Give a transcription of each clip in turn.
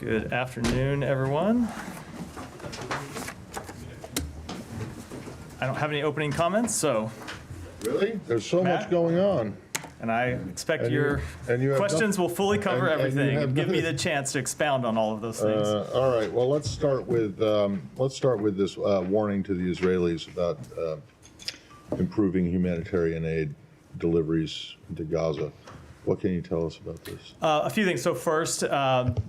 Good afternoon, everyone. I don't have any opening comments, so, Really? There's so Matt? much going on. and I expect And your you have questions will fully cover and you everything have and give me the nothing- chance to expound on all of those things. All right. Well, let's start with this warning to the Israelis about improving humanitarian aid deliveries into Gaza. What can you tell us about this? A few things. So first,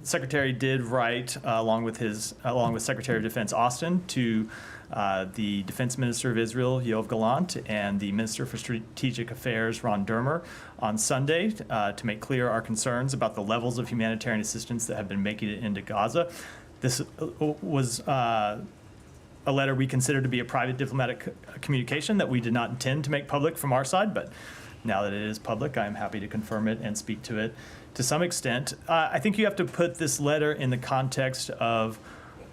Secretary did write, along with Secretary of Defense Austin, to the Defense Minister of Israel, Yoav Gallant, and the Minister for Strategic Affairs, Ron Dermer, on Sunday to make clear our concerns about the levels of humanitarian assistance that have been making it into Gaza. This was a letter we consider to be a private diplomatic communication that we did not intend to make public from our side, but now that it is public, I am happy to confirm it and speak to it to some extent. I think you have to put this letter in the context of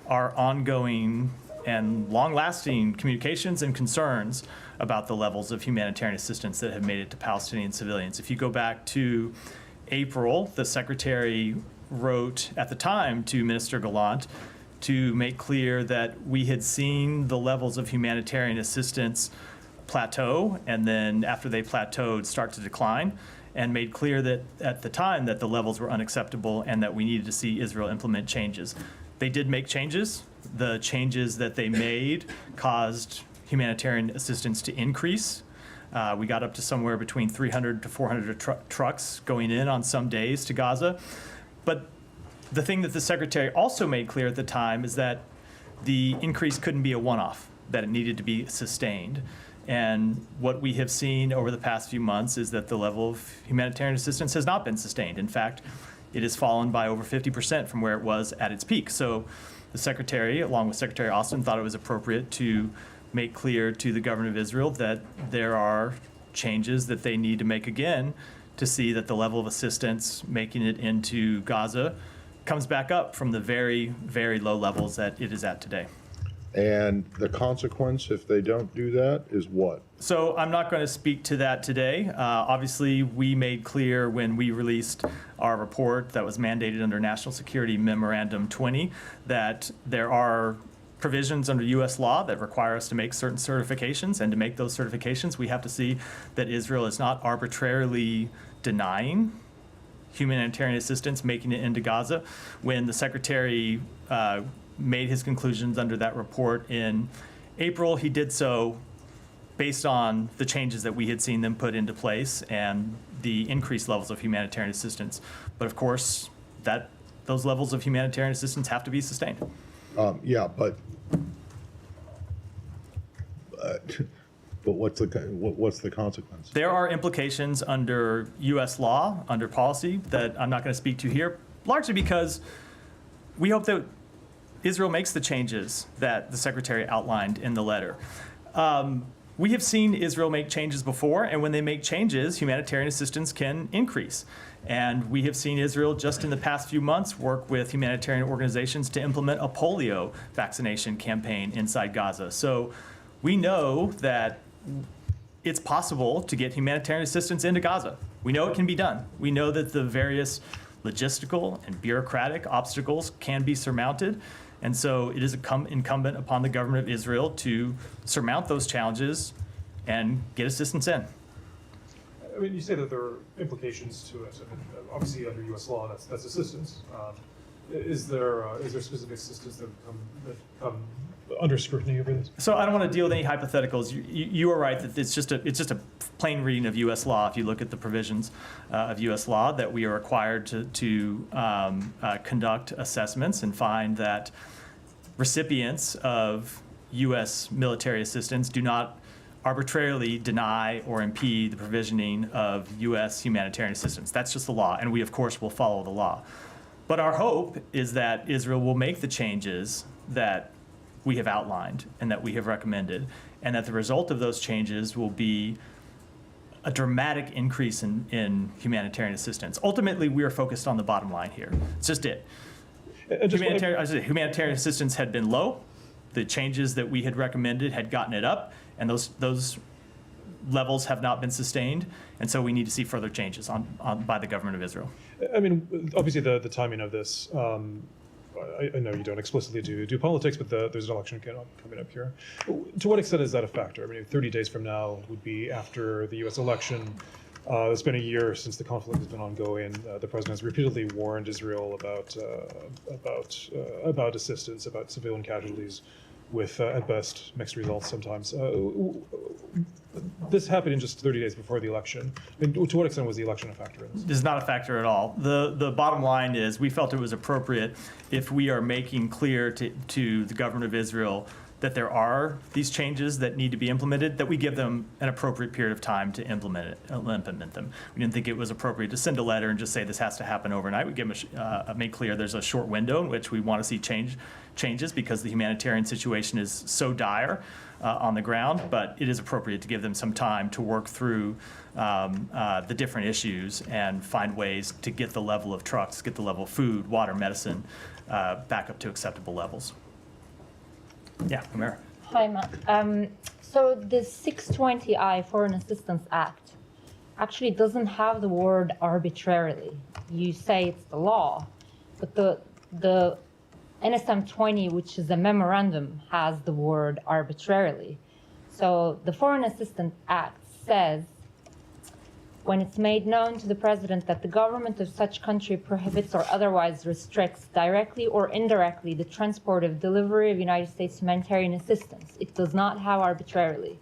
our ongoing and long-lasting communications and concerns about the levels of humanitarian assistance that have made it to Palestinian civilians. If you go back to April, the Secretary wrote at the time to Minister Gallant to make clear that we had seen the levels of humanitarian assistance plateau, and then after they plateaued, start to decline, and made clear that at the time that the levels were unacceptable and that we needed to see Israel implement changes. They did make changes. The changes that they made caused humanitarian assistance to increase. We got up to somewhere between 300 to 400 trucks going in on some days to Gaza. But the thing that the Secretary also made clear at the time is that the increase couldn't be a one-off, that it needed to be sustained. And what we have seen over the past few months is that the level of humanitarian assistance has not been sustained. In fact, it has fallen by over 50% from where it was at its peak. So the Secretary, along with Secretary Austin, thought it was appropriate to make clear to the government of Israel that there are changes that they need to make again to see that the level of assistance making it into Gaza comes back up from the very, very low levels that it is at today. And the consequence, if they don't do that, is what? So I'm not going to speak to that today. Obviously, we made clear when we released our report that was mandated under National Security Memorandum 20 that there are provisions under U.S. law that require us to make certain certifications, and to make those certifications, we have to see that Israel is not arbitrarily denying humanitarian assistance making it into Gaza. When the Secretary made his conclusions under that report in April, he did so based on the changes that we had seen them put into place and the increased levels of humanitarian assistance. But of course, those levels of humanitarian assistance have to be sustained. Yeah, but what's the consequence? There are implications under U.S. law, under policy, that I'm not going to speak to here, largely because we hope that Israel makes the changes that the Secretary outlined in the letter. We have seen Israel make changes before, and when they make changes, humanitarian assistance can increase. And we have seen Israel just in the past few months work with humanitarian organizations to implement a polio vaccination campaign inside Gaza. So we know that it's possible to get humanitarian assistance into Gaza. We know it can be done. We know that the various logistical and bureaucratic obstacles can be surmounted. And so it is incumbent upon the government of Israel to surmount those challenges and get assistance in. I mean, you say that there are implications to it. I mean, obviously, under U.S. law, that's assistance. Is there specific assistance that come under scrutiny over this? So I don't want to deal with any hypotheticals. You are right that it's just a plain reading of U.S. law. If you look at the provisions of U.S. law, that we are required to conduct assessments and find that recipients of U.S. military assistance do not arbitrarily deny or impede the provisioning of U.S. humanitarian assistance. That's just the law, and we, of course, will follow the law. But our hope is that Israel will make the changes that we have outlined and that we have recommended, and that the result of those changes will be a dramatic increase in humanitarian assistance. Ultimately, we are focused on the bottom line here. It's just it. Humanitarian assistance had been low. The changes that we had recommended had gotten it up, and those levels have not been sustained, and so we need to see further changes by the government of Israel. I mean, obviously the timing of this I know you don't explicitly do politics, but there's an election coming up here. To what extent is that a factor? I mean, 30 days from now would be after the U.S. election. It's been a year since the conflict has been ongoing. The president has repeatedly warned Israel about assistance, about civilian casualties, with at best mixed results sometimes. This happened in just 30 days before the election. I mean, to what extent was the election a factor in this? This is not a factor at all. The bottom line is we felt it was appropriate if we are making clear to the government of Israel that there are these changes that need to be implemented, that we give them an appropriate period of time to implement them. We didn't think it was appropriate to send a letter and just say this has to happen overnight. We give them make clear there's a short window in which we want to see changes because the humanitarian situation is so dire on the ground, but it is appropriate to give them some time to work through the different issues and find ways to get the level of trucks, get the level of food, water, medicine back up to acceptable levels. Yeah, Amira. Hi, Matt. So the 620I Foreign Assistance Act actually doesn't have the word arbitrarily. You say it's the law, but the NSM 20, which is a memorandum, has the word arbitrarily. So the Foreign Assistance Act says, when it's made known to the president that the government of such country prohibits or otherwise restricts directly or indirectly the transport of delivery of United States humanitarian assistance, it does not have arbitrarily.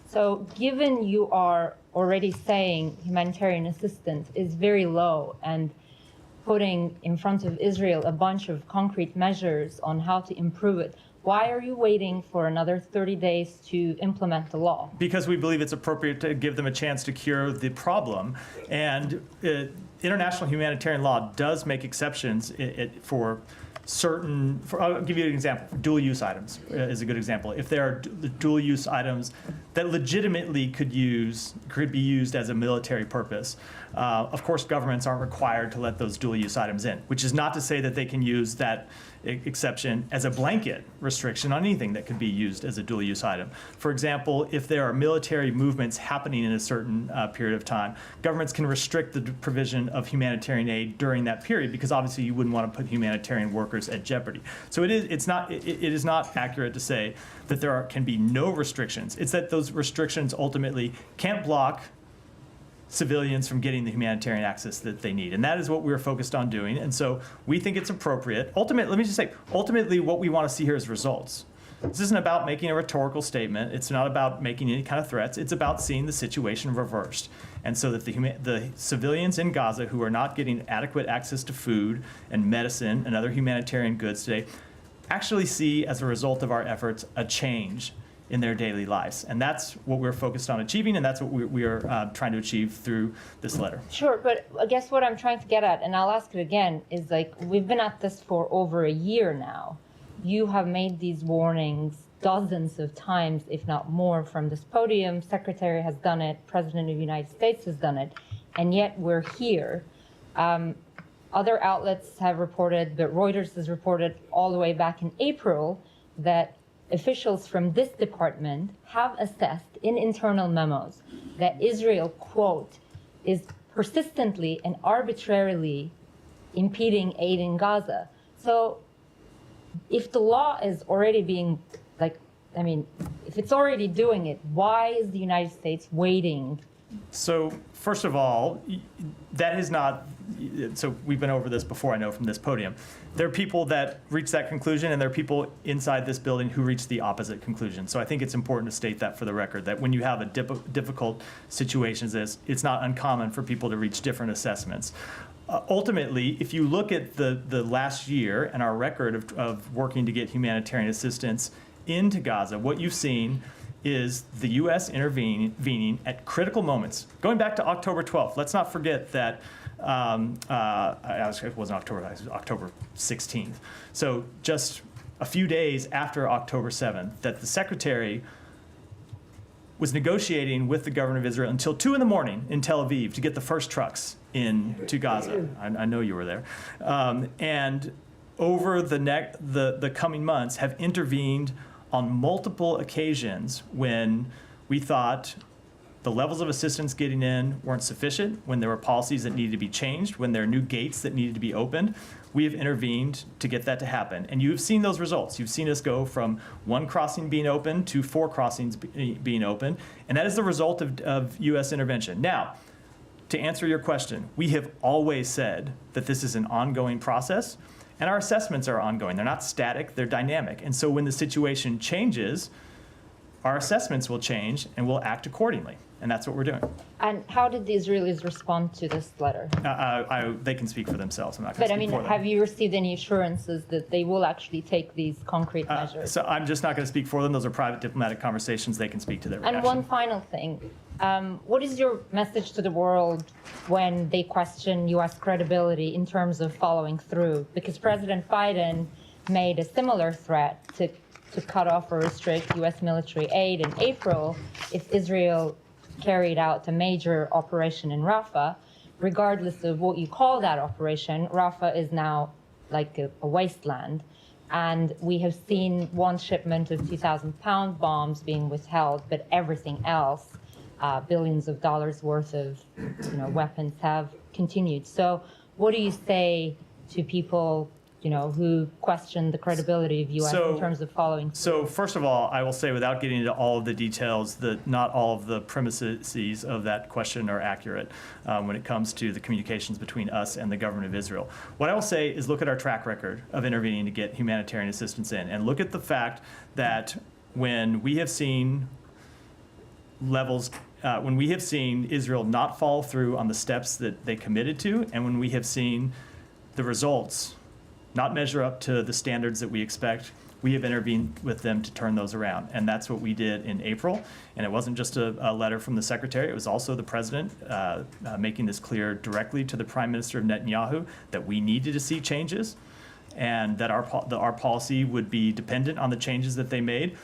So given you are already saying humanitarian assistance is very low and putting in front of Israel a bunch of concrete measures on how to improve it, why are you waiting for another 30 days to implement the law? Because we believe it's appropriate to give them a chance to cure the problem. And international humanitarian law does make exceptions for certain, I'll give you an example. Dual-use items is a good example. If there are dual-use items that legitimately could be used as a military purpose, of course, governments aren't required to let those dual-use items in, which is not to say that they can use that exception as a blanket restriction on anything that could be used as a dual-use item. For example, if there are military movements happening in a certain period of time, governments can restrict the provision of humanitarian aid during that period because obviously you wouldn't want to put humanitarian workers at jeopardy. So it is not accurate to say that there can be no restrictions. It's that those restrictions ultimately can't block civilians from getting the humanitarian access that they need. And that is what we're focused on doing. And so we think it's appropriate. Ultimately, what we want to see here is results. This isn't about making a rhetorical statement. It's not about making any kind of threats. It's about seeing the situation reversed. And so that the civilians in Gaza who are not getting adequate access to food and medicine and other humanitarian goods today actually see, as a result of our efforts, a change in their daily lives. And that's what we're focused on achieving, and that's what we are trying to achieve through this letter. Sure, but I guess what I'm trying to get at, and I'll ask it again, is like, we've been at this for over a year now. You have made these warnings dozens of times, if not more, from this podium. Secretary has done it, President of the United States has done it, and yet we're here. Other outlets have reported, but Reuters has reported all the way back in April that officials from this department have assessed in internal memos that Israel, quote, is persistently and arbitrarily impeding aid in Gaza. So if the law is already being, if it's already doing it, why is the United States waiting? So first of all, that is not, so we've been over this before, I know, from this podium. There are people that reach that conclusion, and there are people inside this building who reach the opposite conclusion. So I think it's important to state that for the record, that when you have a difficult situation as this, it's not uncommon for people to reach different assessments. Ultimately, if you look at the last year and our record of working to get humanitarian assistance into Gaza, what you've seen is the U.S. intervening at critical moments. Going back to October 12th, let's not forget that it wasn't October, it was October 16th. So just a few days after October 7th, that the Secretary was negotiating with the government of Israel until 2 in the morning in Tel Aviv to get the first trucks into Gaza. I know you were there. And over the coming months have intervened on multiple occasions when we thought the levels of assistance getting in weren't sufficient, when there were policies that needed to be changed, when there are new gates that needed to be opened, we have intervened to get that to happen. And you have seen those results. You've seen us go from 1 crossing being open to 4 crossings being open, and that is the result of U.S. intervention. Now, to answer your question, we have always said that this is an ongoing process, and our assessments are ongoing. They're not static, they're dynamic. And so when the situation changes, our assessments will change and we'll act accordingly. And that's what we're doing. And how did the Israelis respond to this letter? They can speak for themselves. I'm not going to speak for them. Have you received any assurances that they will actually take these concrete measures? So I'm just not going to speak for them. Those are private diplomatic conversations. They can speak to their reaction. And one final thing. What is your message to the world when they question U.S. credibility in terms of following through? Because President Biden made a similar threat to cut off or restrict U.S. military aid in April if Israel carried out a major operation in Rafah. Regardless of what you call that operation, Rafah is now like a wasteland. And we have seen one shipment of 2,000-pound bombs being withheld, but everything else, billions of dollars worth of weapons, have continued. So what do you say to people who question the credibility of U.S. in terms of following through? So first of all, I will say, without getting into all of the details, that not all of the premises of that question are accurate when it comes to the communications between us and the government of Israel. What I will say is look at our track record of intervening to get humanitarian assistance in, and look at the fact that when we have seen when we have seen Israel not follow through on the steps that they committed to, and when we have seen the results not measure up to the standards that we expect, we have intervened with them to turn those around. And that's what we did in April. And it wasn't just a letter from the secretary, it was also the president making this clear directly to the Prime Minister of Netanyahu that we needed to see changes, and that our policy would be dependent on the changes that they made.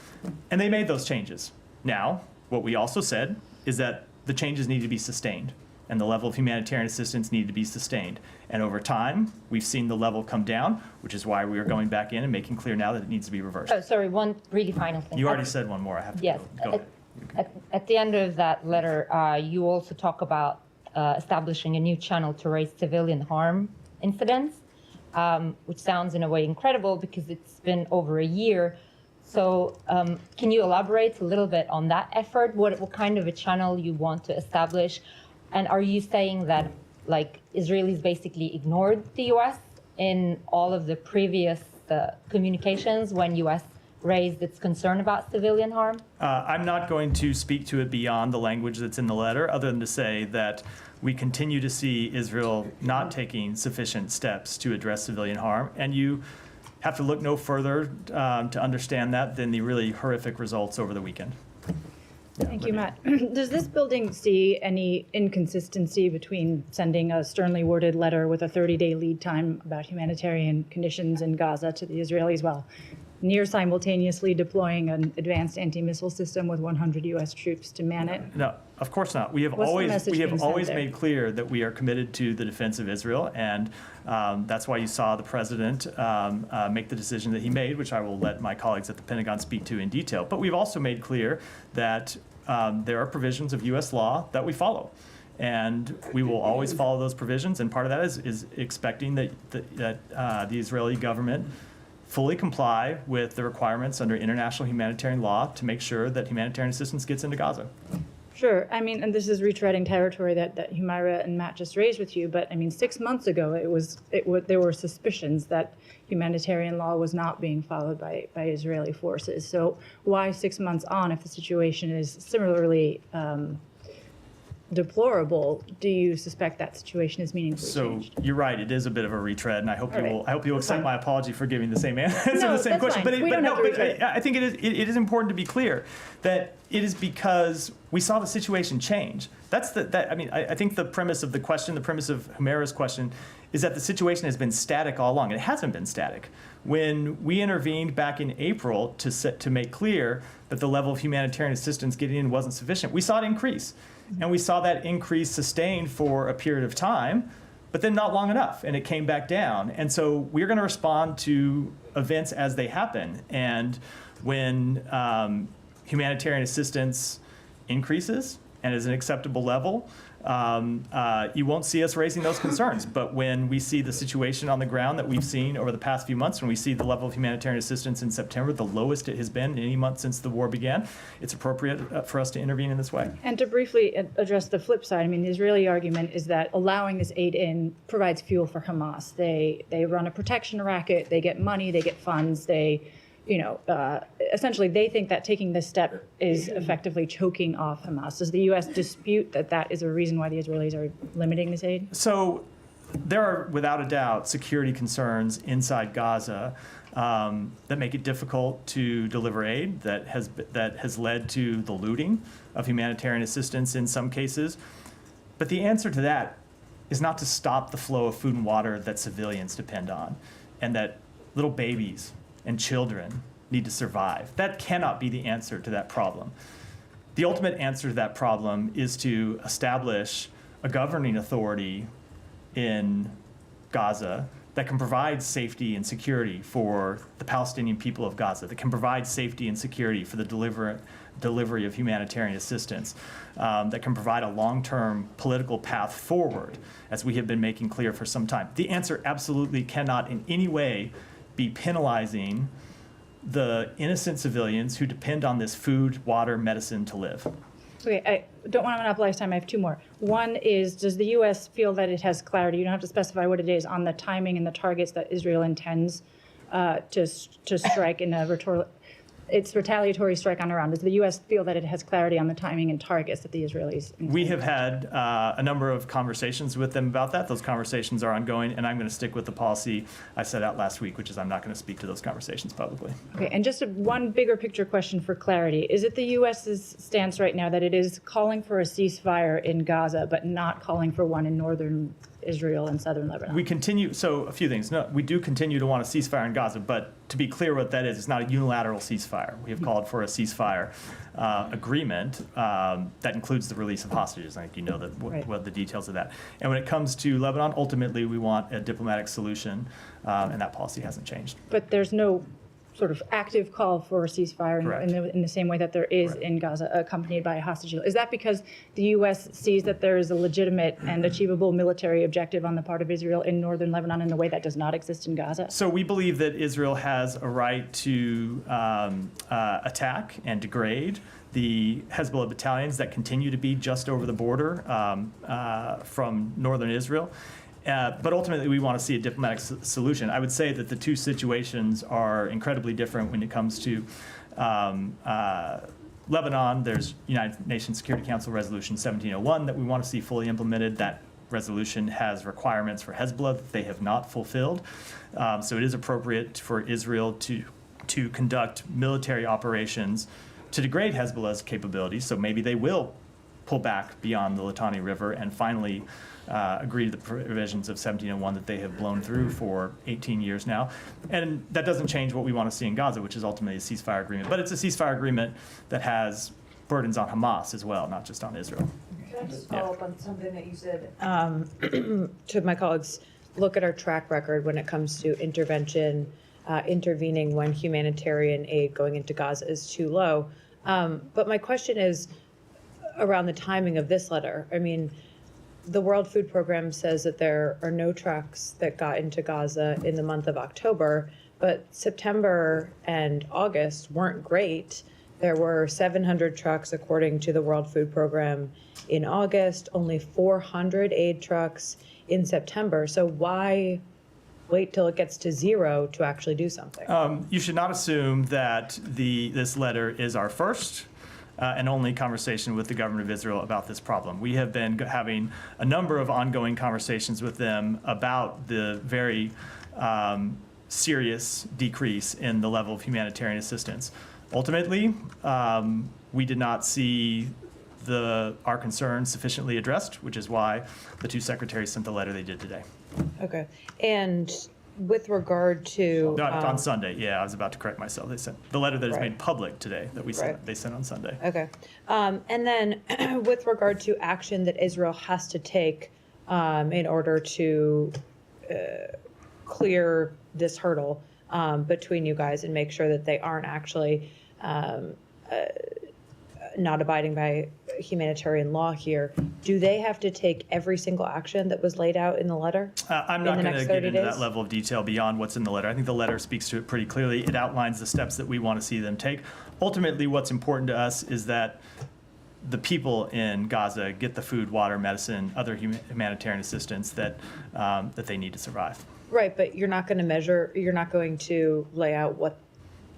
And they made those changes. Now, what we also said is that the changes need to be sustained, and the level of humanitarian assistance needed to be sustained. And over time, we've seen the level come down, which is why we are going back in and making clear now that it needs to be reversed. Oh, sorry, one really final thing. You already said one more. I have to Yes. go ahead. At the end of that letter, you also talk about establishing a new channel to raise civilian harm incidents, which sounds in a way incredible because it's been over a year. So can you elaborate a little bit on that effort? What kind of a channel you want to establish? And are you saying that Israelis basically ignored the U.S. in all of the previous communications when U.S. raised its concern about civilian harm? I'm not going to speak to it beyond the language that's in the letter, other than to say that we continue to see Israel not taking sufficient steps to address civilian harm. And you have to look no further to understand that than the really horrific results over the weekend. Thank you, Matt. Does this building see any inconsistency between sending a sternly worded letter with a 30-day lead time about humanitarian conditions in Gaza to the Israelis while near simultaneously deploying an advanced anti-missile system with 100 U.S. troops to man it? No, of course not. We have What's the message being sent there? made clear that we are committed to the defense of Israel, and that's why you saw the president make the decision that he made, which I will let my colleagues at the Pentagon speak to in detail. But we've also made clear that there are provisions of U.S. law that we follow, and we will always follow those provisions. And part of that is expecting that the Israeli government fully comply with the requirements under international humanitarian law to make sure that humanitarian assistance gets into Gaza. Sure. I mean, and this is retreading territory that Humaira and Matt just raised with you. But I mean, 6 months ago, there were suspicions that humanitarian law was not being followed by Israeli forces. So why 6 months on, if the situation is similarly deplorable, do you suspect that situation is meaningfully changed? So you're right, it is a bit of a retread, and I hope you'll accept fine. my apology for giving the same answer, No, the same that's question. fine. We don't have to retread. I think it is important to be clear that it is because we saw the situation change. I think the premise of the question, the premise of Humaira's question, is that the situation has been static all along. It hasn't been static. When we intervened back in April to make clear that the level of humanitarian assistance getting in wasn't sufficient, we saw it increase. And we saw that increase sustained for a period of time, but then not long enough, and it came back down. And so we're going to respond to events as they happen. And when humanitarian assistance increases and is an acceptable level, you won't see us raising those concerns. But when we see the situation on the ground that we've seen over the past few months, when we see the level of humanitarian assistance in September, the lowest it has been in any month since the war began, it's appropriate for us to intervene in this way. And to briefly address the flip side, I mean, the Israeli argument is that allowing this aid in provides fuel for Hamas. They run a protection racket, they get money, they get funds, essentially they think that taking this step is effectively choking off Hamas. Does the U.S. dispute that that is a reason why the Israelis are limiting this aid? So there are, without a doubt, security concerns inside Gaza that make it difficult to deliver aid, that has led to the looting of humanitarian assistance in some cases. But the answer to that is not to stop the flow of food and water that civilians depend on, and that little babies and children need to survive. That cannot be the answer to that problem. The ultimate answer to that problem is to establish a governing authority in Gaza that can provide safety and security for the Palestinian people of Gaza, that can provide safety and security for the delivery of humanitarian assistance, that can provide a long-term political path forward, as we have been making clear for some time. The answer absolutely cannot in any way be penalizing the innocent civilians who depend on this food, water, medicine to live. Okay, I don't want to monopolize time. I have two more. One is, does the U.S. feel that it has clarity? You don't have to specify what it is on the timing and the targets that Israel intends to strike in its retaliatory strike on Iran. Does the U.S. feel that it has clarity on the timing and targets that the Israelis intend? We have had a number of conversations with them about that. Those conversations are ongoing, and I'm going to stick with the policy I set out last week, which is I'm not going to speak to those conversations publicly. Okay, and just one bigger picture question for clarity. Is it the U.S.'s stance right now that it is calling for a ceasefire in Gaza, but not calling for one in northern Israel and southern Lebanon? We continue, so a few things. No, we do continue to want a ceasefire in Gaza, but to be clear what that is, it's not a unilateral ceasefire. We have called for a ceasefire agreement that includes the release of hostages. I think you know what the details of that. And when it comes to Lebanon, ultimately we want a diplomatic solution, and that policy hasn't changed. But there's no sort of active call for a ceasefire in the same way that there is in Gaza, accompanied by a hostage deal. Is that because the U.S. sees that there is a legitimate and achievable military objective on the part of Israel in northern Lebanon in a way that does not exist in Gaza? So we believe that Israel has a right to attack and degrade the Hezbollah battalions that continue to be just over the border from northern Israel. But ultimately, we want to see a diplomatic solution. I would say that the two situations are incredibly different when it comes to Lebanon. There's United Nations Security Council Resolution 1701 that we want to see fully implemented. That resolution has requirements for Hezbollah that they have not fulfilled. So it is appropriate for Israel to conduct military operations to degrade Hezbollah's capabilities. So maybe they will pull back beyond the Litani River and finally agree to the provisions of 1701 that they have blown through for 18 years now. And that doesn't change what we want to see in Gaza, which is ultimately a ceasefire agreement. But it's a ceasefire agreement that has burdens on Hamas as well, not just on Israel. Can I just follow up on something that you said to my colleagues? Look at our track record when it comes to intervention, intervening when humanitarian aid going into Gaza is too low. But my question is around the timing of this letter. I mean, the World Food Program says that there are no trucks that got into Gaza in the month of October, but September and August weren't great. There were 700 trucks, according to the World Food Program, in August, only 400 aid trucks in September. So why wait till it gets to zero to actually do something? You should not assume that this letter is our first and only conversation with the government of Israel about this problem. We have been having a number of ongoing conversations with them about the very serious decrease in the level of humanitarian assistance. Ultimately, we did not see our concerns sufficiently addressed, which is why the two secretaries sent the letter they did today. Okay. And with regard to on Sunday, yeah, I was about to correct myself. They sent the letter that is Right. made public today that we sent. Right. They sent on Sunday. Okay. And then with regard to action that Israel has to take in order to clear this hurdle between you guys and make sure that they aren't actually not abiding by humanitarian law here, do they have to take every single action that was laid out in the letter? I'm in not the going next to get 30 into days? that level of detail beyond what's in the letter. I think the letter speaks to it pretty clearly. It outlines the steps that we want to see them take. Ultimately, what's important to us is that the people in Gaza get the food, water, medicine, other humanitarian assistance that they need to survive. Right, but you're not going to lay out what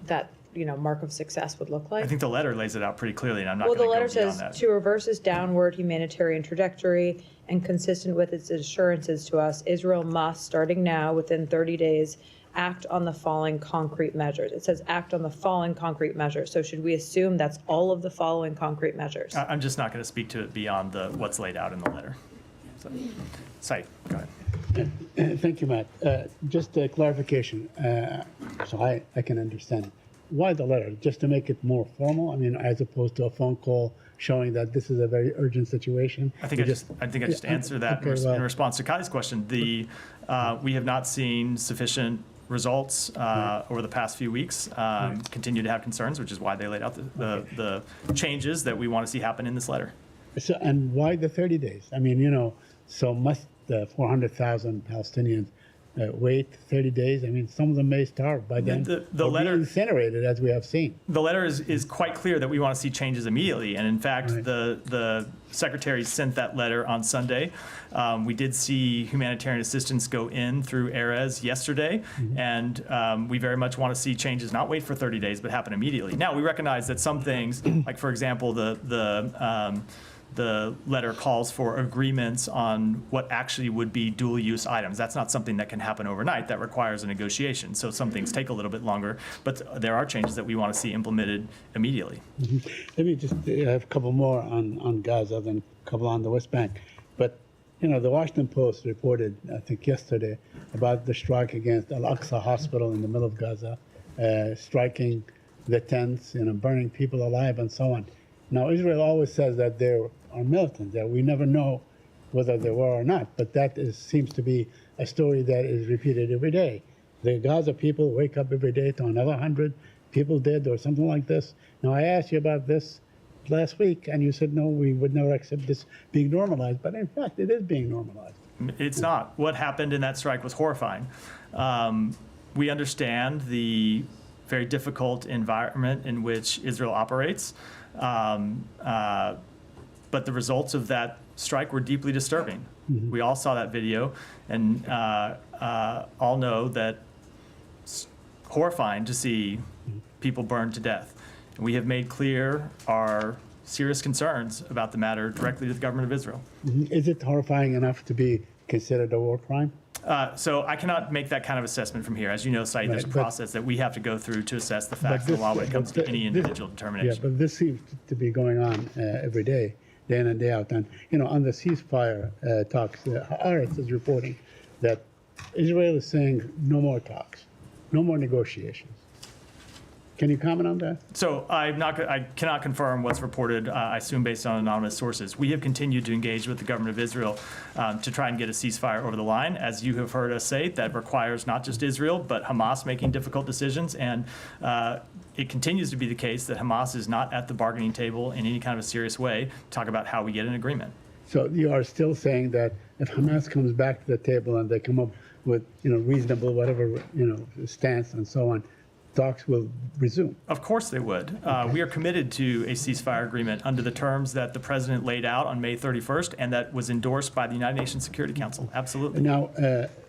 that, mark of success would look like? I think the letter lays it out pretty clearly, and I'm not Well, going the to letter go beyond says, that. to reverse this downward humanitarian trajectory and consistent with its assurances to us, Israel must, starting now, within 30 days, act on the following concrete measures. It says act on the following concrete measures. So should we assume that's all of the following concrete measures? I'm just not going to speak to it beyond what's laid out in the letter. So, Said, go ahead. Thank you, Matt. Just a clarification, so I can understand it. Why the letter? Just to make it more formal? I mean, as opposed to a phone call showing that this is a very urgent situation? I think I just answered that in response to Kai's question. We have not seen sufficient results over the past few weeks. Continue to have concerns, which is why they laid out the changes that we want to see happen in this letter. So, and why the 30 days? I mean, so must the 400,000 Palestinians wait 30 days? I mean, some of them may starve by then The or letter- be incinerated, as we have seen. The letter is quite clear that we want to see changes immediately. And in fact, Right. the secretary sent that letter on Sunday. We did see humanitarian assistance go in through Erez yesterday. And we very much want to see changes, not wait for 30 days, but happen immediately. Now, we recognize that some things, like, for example, the letter calls for agreements on what actually would be dual-use items. That's not something that can happen overnight. That requires a negotiation. So some things take a little bit longer, but there are changes that we want to see implemented immediately. Let me just have a couple more on Gaza, then a couple on the West Bank. But, the Washington Post reported, I think yesterday, about the strike against Al-Aqsa Hospital in the middle of Gaza, striking the tents, burning people alive and so on. Now, Israel always says that there are militants, that we never know whether there were or not, but that seems to be a story that is repeated every day. The Gaza people wake up every day to another 100 people dead or something like this. Now, I asked you about this last week, and you said, no, we would never accept this being normalized, but in fact, it is being normalized. It's not. What happened in that strike was horrifying. We understand the very difficult environment in which Israel operates. But the results of that strike were deeply disturbing. We all saw that video and all know that it's horrifying to see people burned to death. And we have made clear our serious concerns about the matter directly to the government of Israel. Is it horrifying enough to be considered a war crime? So I cannot make that kind of assessment from here. As you know, Said, there's a Right, but- process that we have to go through to assess the facts of the law when it comes to any individual determination. Yeah, but this seems to be going on every day in and day out. And, on the ceasefire talks, Haaretz is reporting that Israel is saying no more talks, no more negotiations. Can you comment on that? So I cannot confirm what's reported, I assume based on anonymous sources. We have continued to engage with the government of Israel to try and get a ceasefire over the line. As you have heard us say, that requires not just Israel, but Hamas making difficult decisions. And it continues to be the case that Hamas is not at the bargaining table in any kind of a serious way to talk about how we get an agreement. So you are still saying that if Hamas comes back to the table and they come up with, reasonable whatever, stance and so on, talks will resume. Of course they would. We are committed to a ceasefire agreement under the terms that the president laid out on May 31st and that was endorsed by the United Nations Security Council. Absolutely. Now,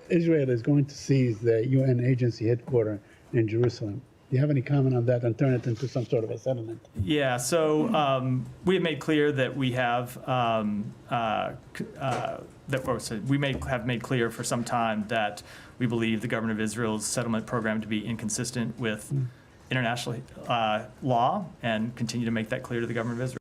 Israel is going to seize the UN agency headquarters in Jerusalem. Do you have any comment on that and turn it into some sort of a settlement? Yeah, so we have made clear that we have have made clear for some time that we believe the government of Israel's settlement program to be inconsistent with international law and continue to make that clear to the government of Israel.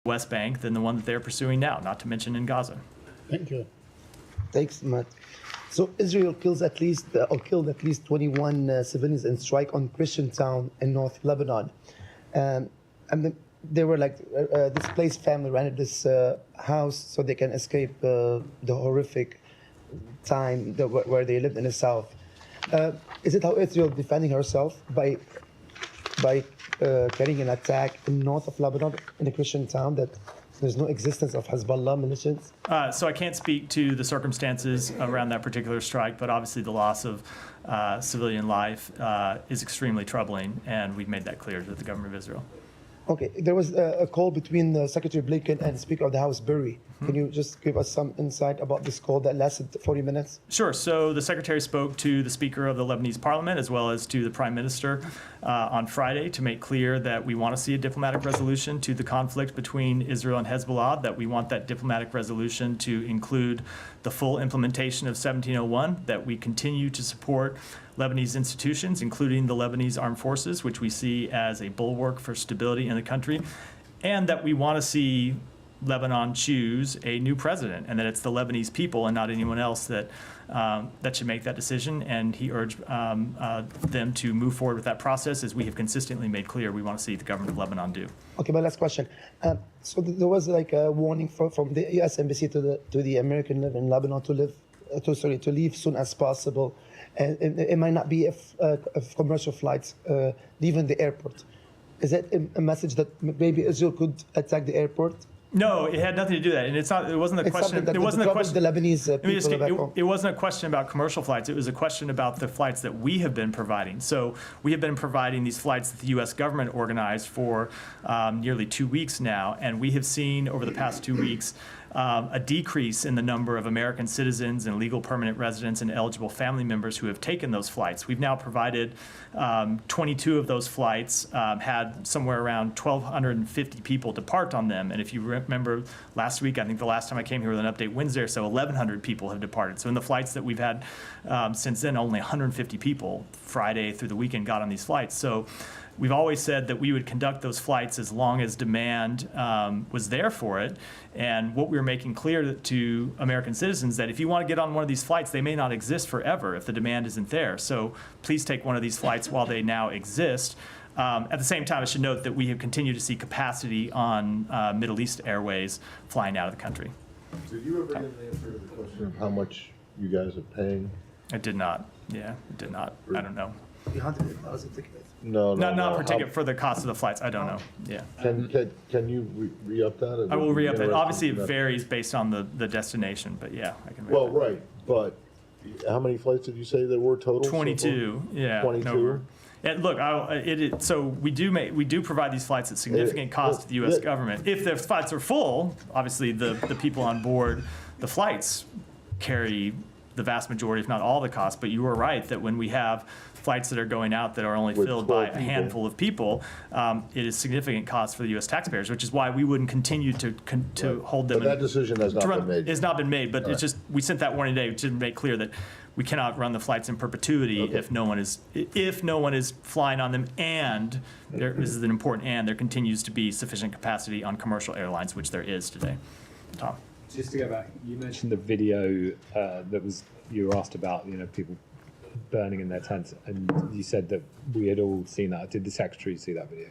West Bank than the one that they're pursuing now, not to mention in Gaza. Thank you. Thanks, Matt. So Israel killed at least 21 civilians in strike on Christian town in North Lebanon. And they were like displaced family rented this house so they can escape the horrific time where they lived in the south. Is it how Israel defending herself by carrying an attack in north of Lebanon in a Christian town that there's no existence of Hezbollah militias? So I can't speak to the circumstances around that particular strike, but obviously the loss of civilian life is extremely troubling, and we've made that clear to the government of Israel. Okay, there was a call between Secretary Blinken and Speaker of the House Berry. Can you just give us some insight about this call that lasted 40 minutes? Sure. So the Secretary spoke to the Speaker of the Lebanese Parliament as well as to the Prime Minister on Friday to make clear that we want to see a diplomatic resolution to the conflict between Israel and Hezbollah, that we want that diplomatic resolution to include the full implementation of 1701, that we continue to support Lebanese institutions, including the Lebanese Armed Forces, which we see as a bulwark for stability in the country, and that we want to see Lebanon choose a new president, and that it's the Lebanese people and not anyone else that should make that decision. And he urged them to move forward with that process, as we have consistently made clear we want to see the government of Lebanon do. Okay, my last question. So there was like a warning from the U.S. Embassy to the American in Lebanon to leave soon as possible, and it might not be if commercial flights leaving the airport. Is that a message that maybe Israel could attack the airport? No, it had nothing to do with that, and it's not. It wasn't a question. It wasn't a question. The Lebanese people back home. It wasn't a question about commercial flights. It was a question about the flights that we have been providing. So we have been providing these flights that the U.S. government organized for nearly 2 weeks now, and we have seen over the past 2 weeks a decrease in the number of American citizens and legal permanent residents and eligible family members who have taken those flights. We've now provided 22 of those flights, had somewhere around 1,250 people depart on them. And if you remember last week, I think the last time I came here with an update Wednesday or so, 1,100 people have departed. So in the flights that we've had since then, only 150 people Friday through the weekend got on these flights. So we've always said that we would conduct those flights as long as demand was there for it. And what we were making clear to American citizens, that if you want to get on one of these flights, they may not exist forever if the demand isn't there. So please take one of these flights while they now exist. At the same time, I should note that we have continued to see capacity on Middle East Airways flying out of the country. Did you ever get an answer to the question of how much you guys are paying? It did not. Yeah, it did not. I don't know. 300,000 tickets. No. Not per ticket for the cost of the flights. I don't know. Yeah. Can you re-up that? I will re-up it. Obviously, it varies based on the destination, but yeah, I can. Well, right, but how many flights did you say there were total? 22. Yeah. 22. No, and look, so we do provide these flights at significant cost to the U.S. government. If the flights are full, obviously the people on board the flights carry the vast majority, if not all, the cost. But you are right that when we have flights that are going out that are only With filled by 12 a handful of people, it is significant cost for the U.S. taxpayers, which is why we wouldn't continue to hold them. But that decision has not been made. It's not been made, but it's just, we sent that warning today to make clear that we cannot run the flights in perpetuity if no one is flying on them, and this is an important and, there continues to be sufficient capacity on commercial airlines, which there is today. Tom. Just to go back, you mentioned the video you were asked about, people burning in their tents, and you said that we had all seen that. Did the Secretary see that video?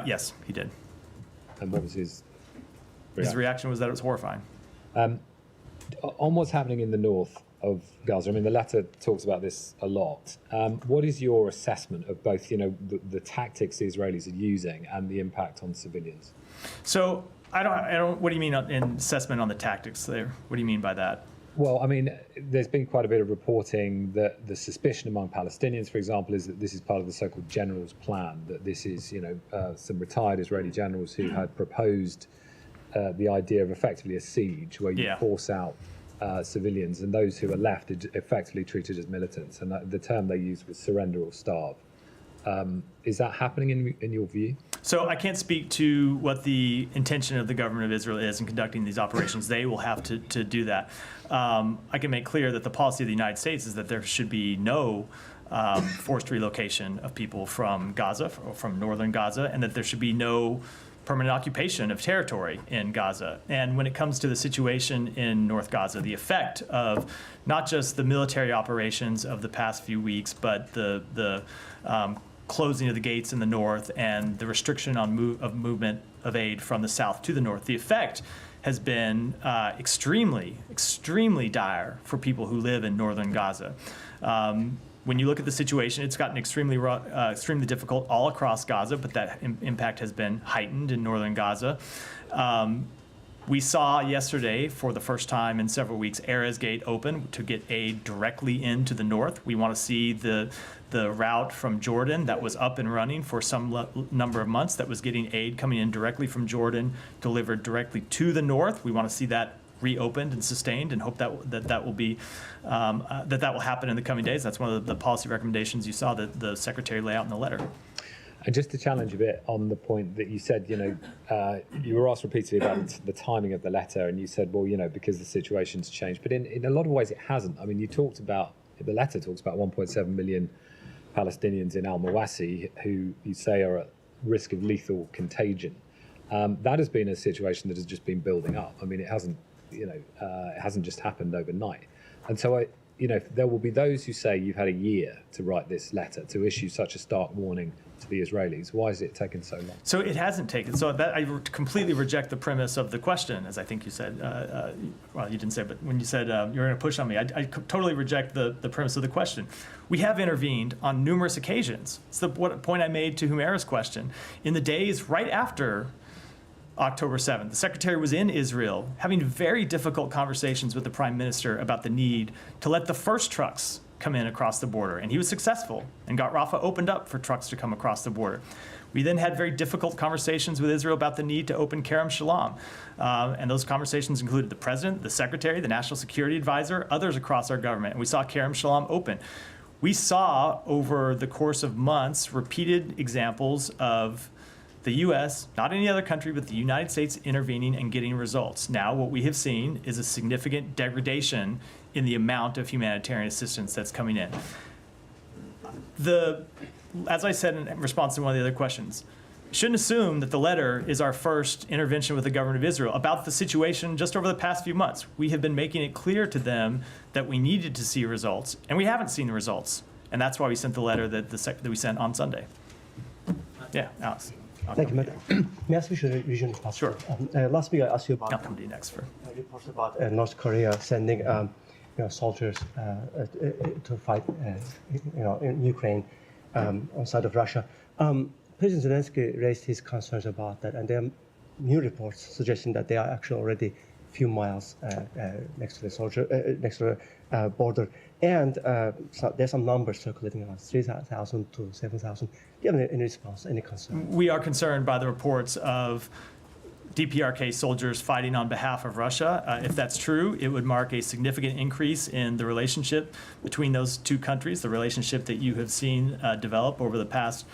Yes, he did. And what was his reaction? His reaction was that it was horrifying. On what's happening in the north of Gaza, I mean, the letter talks about this a lot. What is your assessment of both, the tactics the Israelis are using and the impact on civilians? So I don't. What do you mean in assessment on the tactics there? What do you mean by that? Well, I mean, there's been quite a bit of reporting that the suspicion among Palestinians, for example, is that this is part of the so-called general's plan, that this is, some retired Israeli generals who had proposed the idea of effectively a siege where you force out civilians, and those who are left are effectively treated as militants. And the term they used was surrender or starve. Is that happening in your view? So I can't speak to what the intention of the government of Israel is in conducting these operations. They will have to do that. I can make clear that the policy of the United States is that there should be no forced relocation of people from Gaza, or from northern Gaza, and that there should be no permanent occupation of territory in Gaza. And when it comes to the situation in North Gaza, the effect of not just the military operations of the past few weeks, but the closing of the gates in the north and the restriction on movement of aid from the south to the north, the effect has been extremely dire for people who live in northern Gaza. When you look at the situation, it's gotten extremely difficult all across Gaza, but that impact has been heightened in northern Gaza. We saw yesterday, for the first time in several weeks, Erez Gate open to get aid directly into the north. We want to see the route from Jordan that was up and running for some number of months, that was getting aid coming in directly from Jordan, delivered directly to the north. We want to see that reopened and sustained, and hope that will be that will happen in the coming days. That's one of the policy recommendations you saw that the Secretary lay out in the letter. And just to challenge a bit on the point that you said, you were asked repeatedly about the timing of the letter, and you said, well, because the situation's changed. But in a lot of ways, it hasn't. I mean, the letter talks about 1.7 million Palestinians in al-Mawasi who you say are at risk of lethal contagion. That has been a situation that has just been building up. I mean, it hasn't just happened overnight. And so there will be those who say you've had a year to write this letter, to issue such a stark warning to the Israelis. Why has it taken so long? So it hasn't taken. So that I completely reject the premise of the question, as I think you said. Well, you didn't say, but when you said you're going to push on me, I totally reject the premise of the question. We have intervened on numerous occasions. It's the point I made to Humera's question. In the days right after October 7th, the Secretary was in Israel having very difficult conversations with the Prime Minister about the need to let the first trucks come in across the border. And he was successful and got Rafah opened up for trucks to come across the border. We then had very difficult conversations with Israel about the need to open Kerem Shalom. And those conversations included the President, the Secretary, the National Security Advisor, others across our government. And we saw Kerem Shalom open. We saw over the course of months repeated examples of the U.S., not any other country, but the United States intervening and getting results. Now, what we have seen is a significant degradation in the amount of humanitarian assistance that's coming in. As I said in response to one of the other questions, shouldn't assume that the letter is our first intervention with the government of Israel about the situation just over the past few months. We have been making it clear to them that we needed to see results, and we haven't seen the results. And that's why we sent the letter that we sent on Sunday. Yeah, Alex. Thank you, Matt. May I switch to the region? Sure. Last week I asked you about I'll come to you next for reports about North Korea sending soldiers to fight in Ukraine on the side of Russia. President Zelensky raised his concerns about that, and there are new reports suggesting that they are actually already a few miles next to the border. And so there's some numbers circulating around 3,000 to 7,000. Do you have any response, any concern? We are concerned by the reports of DPRK soldiers fighting on behalf of Russia. If that's true, it would mark a significant increase in the relationship between those two countries, the relationship that you have seen develop over the past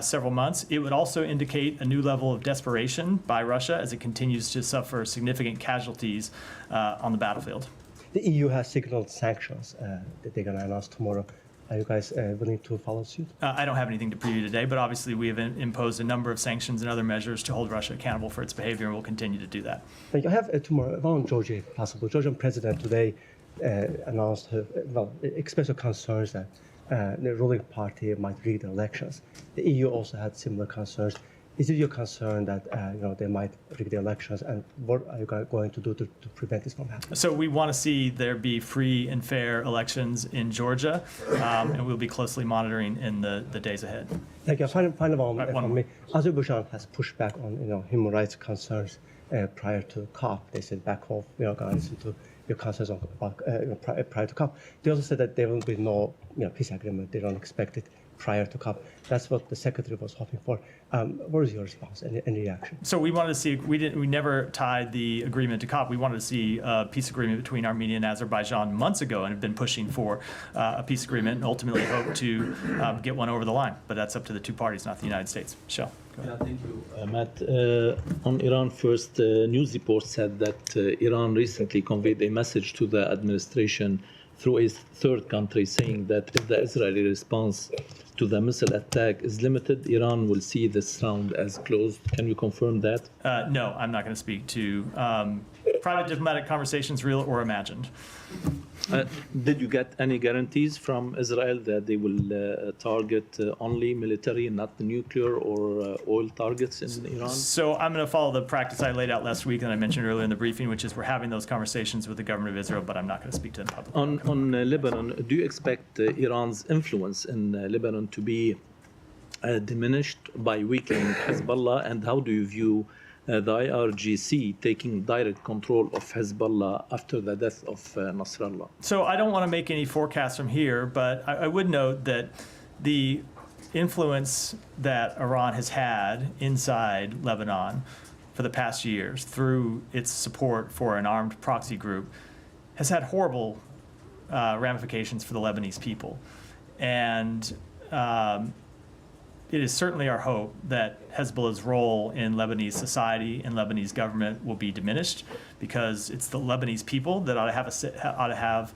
several months. It would also indicate a new level of desperation by Russia as it continues to suffer significant casualties on the battlefield. The EU has signaled sanctions that they're going to announce tomorrow. Are you guys willing to follow suit? I don't have anything to preview today, but obviously we have imposed a number of sanctions and other measures to hold Russia accountable for its behavior, and we'll continue to do that. Thank you. I have tomorrow on Georgia, if possible. Georgian president today announced, expressed concerns that the ruling party might rig the elections. The EU also had similar concerns. Is it your concern that they might rig the elections, and what are you going to do to prevent this from happening? So we want to see there be free and fair elections in Georgia, and we'll be closely monitoring in the days ahead. Thank you. Final one from me. Azerbaijan has pushed back on human rights concerns prior to COP. They said back off. We are going to listen to your concerns prior to COP. They also said that there will be no peace agreement. They don't expect it prior to COP. That's what the Secretary was hoping for. What is your response? Any reaction? So we wanted to see, we never tied the agreement to COP. We wanted to see a peace agreement between Armenia and Azerbaijan months ago, and have been pushing for a peace agreement, and ultimately hope to get one over the line. But that's up to the two parties, not the United States. Michelle. Yeah, thank you, Matt. On Iran first, news reports said that Iran recently conveyed a message to the administration through a third country, saying that if the Israeli response to the missile attack is limited, Iran will see this round as closed. Can you confirm that? No, I'm not going to speak to private diplomatic conversations, real or imagined. Did you get any guarantees from Israel that they will target only military, not the nuclear or oil targets in Iran? So I'm going to follow the practice I laid out last week and I mentioned earlier in the briefing, which is we're having those conversations with the government of Israel, but I'm not going to speak to them publicly. On Lebanon, do you expect Iran's influence in Lebanon to be diminished by weakening Hezbollah, and how do you view the IRGC taking direct control of Hezbollah after the death of Nasrallah? So I don't want to make any forecasts from here, but I would note that the influence that Iran has had inside Lebanon for the past years through its support for an armed proxy group has had horrible ramifications for the Lebanese people. And it is certainly our hope that Hezbollah's role in Lebanese society and Lebanese government will be diminished, because it's the Lebanese people that ought to have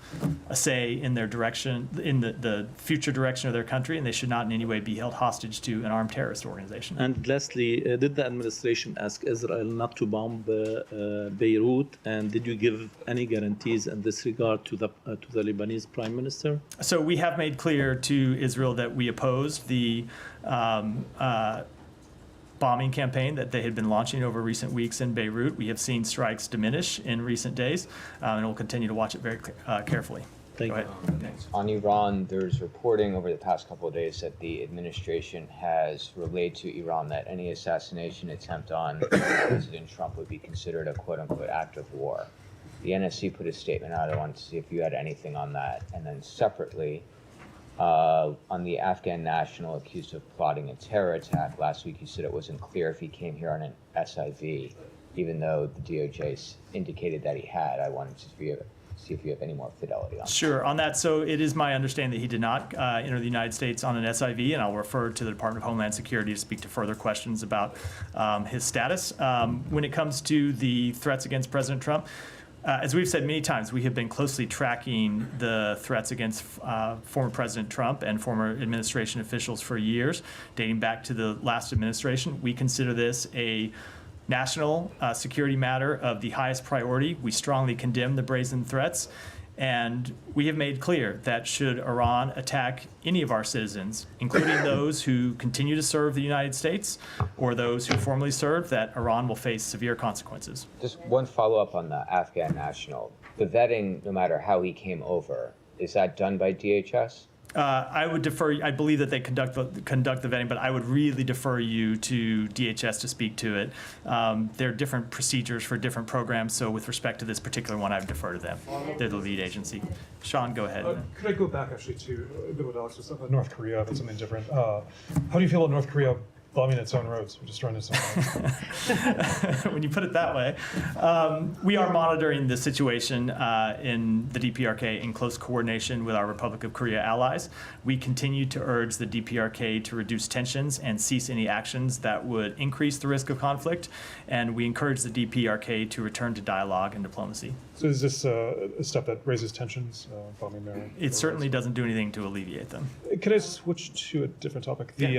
a say in their direction, in the future direction of their country, and they should not in any way be held hostage to an armed terrorist organization. And lastly, did the administration ask Israel not to bomb Beirut, and did you give any guarantees in this regard to the Lebanese Prime Minister? So we have made clear to Israel that we opposed the bombing campaign that they had been launching over recent weeks in Beirut. We have seen strikes diminish in recent days, and we'll continue to watch it very carefully. Thank you. On Iran, there's reporting over the past couple of days that the administration has relayed to Iran that any assassination attempt on President Trump would be considered a quote-unquote act of war. The NSC put a statement out. I wanted to see if you had anything on that. And then separately, on the Afghan national accused of plotting a terror attack, last week you said it wasn't clear if he came here on an SIV, even though the DOJ indicated that he had. I wanted to see if you have any more fidelity on that. Sure, on that. So it is my understanding that he did not enter the United States on an SIV, and I'll refer to the Department of Homeland Security to speak to further questions about his status. When it comes to the threats against President Trump, as we've said many times, we have been closely tracking the threats against former President Trump and former administration officials for years, dating back to the last administration. We consider this a national security matter of the highest priority. We strongly condemn the brazen threats, and we have made clear that should Iran attack any of our citizens, including those who continue to serve the United States or those who formerly served, that Iran will face severe consequences. Just one follow-up on the Afghan national. The vetting, no matter how he came over, is that done by DHS? I would defer. I believe that they conduct the vetting, but I would really defer you to DHS to speak to it. There are different procedures for different programs, so with respect to this particular one, I would defer to them. They're the lead agency. Sean, go ahead. Could I go back actually to a bit what Alex was talking about North Korea, but something different. How do you feel about North Korea bombing its own roads, or destroying its own roads? When you put it that way, we are monitoring the situation in the DPRK in close coordination with our Republic of Korea allies. We continue to urge the DPRK to reduce tensions and cease any actions that would increase the risk of conflict, and we encourage the DPRK to return to dialogue and diplomacy. So is this a step that raises tensions, bombing their It certainly doesn't do anything to alleviate them. Can I switch to a different topic? The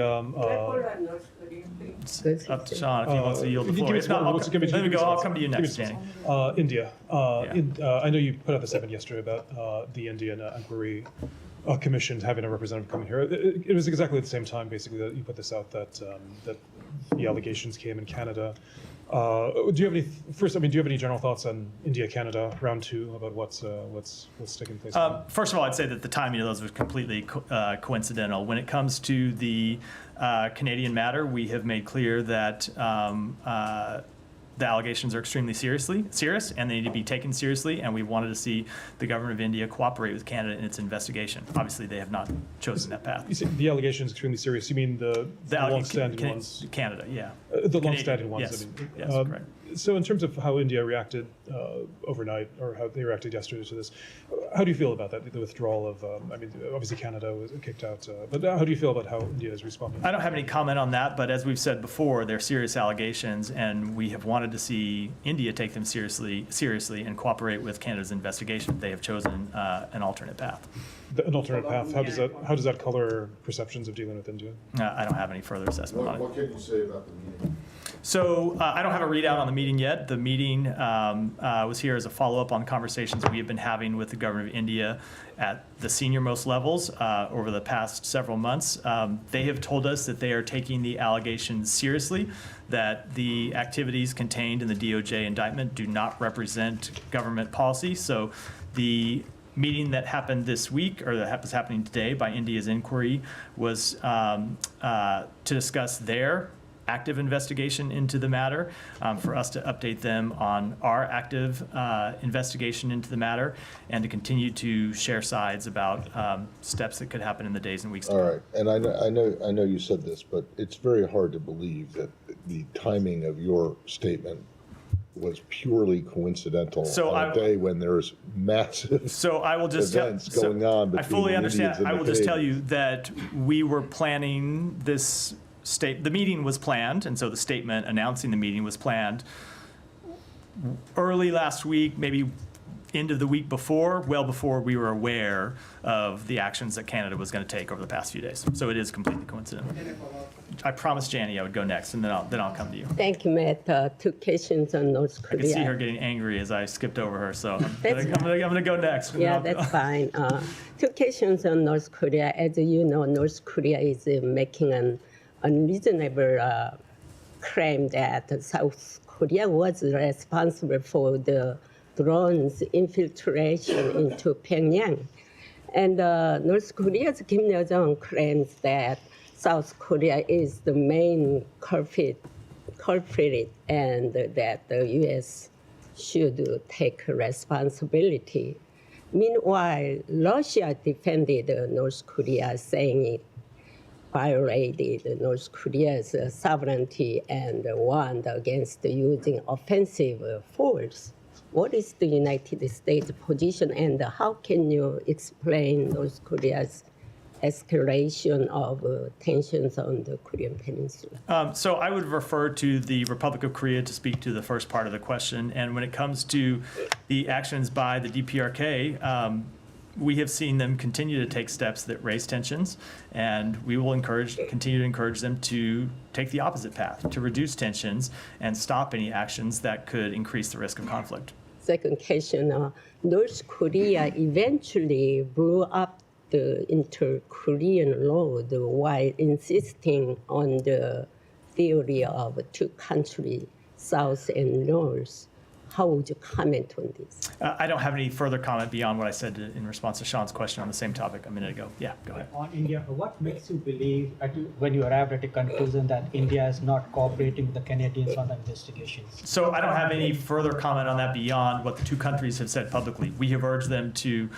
It's up to Sean if he wants to yield the floor. If not, let me go. I'll come to you next, Danny. India. I know you put out the statement yesterday about the Indian inquiry commission having a representative coming here. It was exactly at the same time, basically, that you put this out, that the allegations came in Canada. Do you have any? First, do you have any general thoughts on India-Canada round two about what's taking place? First of all, I'd say that the timing of those was completely coincidental. When it comes to the Canadian matter, we have made clear that the allegations are extremely serious, and they need to be taken seriously, and we wanted to see the government of India cooperate with Canada in its investigation. Obviously, they have not chosen that path. You say the allegations extremely serious. You mean the long-standing ones? Canada, yeah. The long-standing ones. Yes, yes, correct. So in terms of how India reacted overnight, or how they reacted yesterday to this, how do you feel about that, the withdrawal of, obviously Canada was kicked out, but how do you feel about how India is responding? I don't have any comment on that, but as we've said before, they're serious allegations, and we have wanted to see India take them seriously and cooperate with Canada's investigation. They have chosen an alternate path. An alternate path. How does that color perceptions of dealing with India? I don't have any further assessment on it. What can you say about the meeting? So I don't have a readout on the meeting yet. The meeting was here as a follow-up on conversations we have been having with the government of India at the senior-most levels over the past several months. They have told us that they are taking the allegations seriously, that the activities contained in the DOJ indictment do not represent government policy. So the meeting that happened this week, or that was happening today by India's inquiry, was to discuss their active investigation into the matter, for us to update them on our active investigation into the matter, and to continue to share sides about steps that could happen in the days and weeks to come. All right, and I know you said this, but it's very hard to believe that the timing of your statement was purely coincidental on a day when there's massive events going on between I fully the understand. Indians and I will the just tell Canadians. you that we were planning this the meeting was planned, and so the statement announcing the meeting was planned early last week, maybe end of the week before, well before we were aware of the actions that Canada was going to take over the past few days. So it is completely coincidental. I promised Janie I would go next, and then I'll come to you. Thank you, Matt. 2 questions on North I Korea. can see her getting angry as I skipped over her, so I'm That's going to go next. Yeah, that's fine. 2 questions on North Korea. As you know, North Korea is making an unreasonable claim that South Korea was responsible for the drones infiltration into Pyongyang. And North Korea's Kim Yo-jong claims that South Korea is the main culprit and that the U.S. should take responsibility. Meanwhile, Russia defended North Korea, saying it violated North Korea's sovereignty and warned against using offensive force. What is the United States position, and how can you explain North Korea's escalation of tensions on the Korean Peninsula? So I would refer to the Republic of Korea to speak to the first part of the question. And when it comes to the actions by the DPRK, we have seen them continue to take steps that raise tensions, and we will continue to encourage them to take the opposite path, to reduce tensions and stop any actions that could increase the risk of conflict. Second question, North Korea eventually blew up the inter-Korean road while insisting on the theory of 2 countries, South and North. How would you comment on this? I don't have any further comment beyond what I said in response to Sean's question on the same topic a minute ago. Yeah, go ahead. On India, what makes you believe, when you arrived at a conclusion that India is not cooperating with the Canadians on the investigations? So I don't have any further comment on that beyond what the 2 countries have said publicly. We have urged them to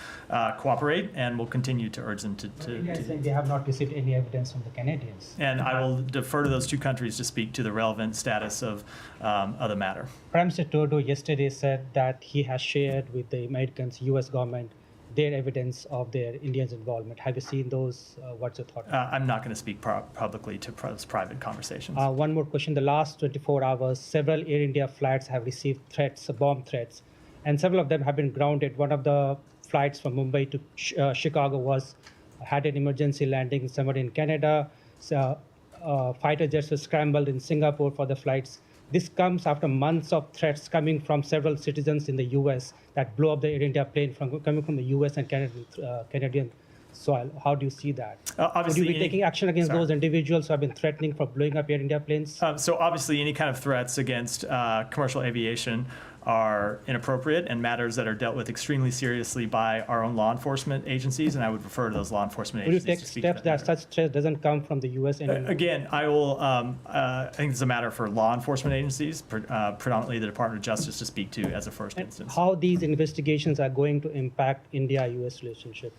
cooperate, and will continue to urge them to India is saying they have not received any evidence from the Canadians. And I will defer to those 2 countries to speak to the relevant status of the matter. Prime Minister Trudeau yesterday said that he has shared with the Americans, U.S. government, their evidence of their Indians' involvement. Have you seen those? What's your thought? I'm not going to speak publicly to those private conversations. One more question. The last 24 hours, several Air India flights have received threats, bomb threats, and several of them have been grounded. One of the flights from Mumbai to Chicago had an emergency landing somewhere in Canada. So, fighter jets were scrambled in Singapore for the flights. This comes after months of threats coming from several citizens in the U.S. that blew up the Air India plane coming from the U.S. and Canadian soil. How do you see that? Would you be taking action against those individuals who have been threatening for blowing up Air India planes? So obviously any kind of threats against commercial aviation are inappropriate and matters that are dealt with extremely seriously by our own law enforcement agencies, and I would refer to those law enforcement agencies. Will you take steps that such threat doesn't come from the U.S. anymore? Again, I will. I think it's a matter for law enforcement agencies, predominantly the Department of Justice, to speak to as a first instance. How these investigations are going to impact India-U.S. relationship?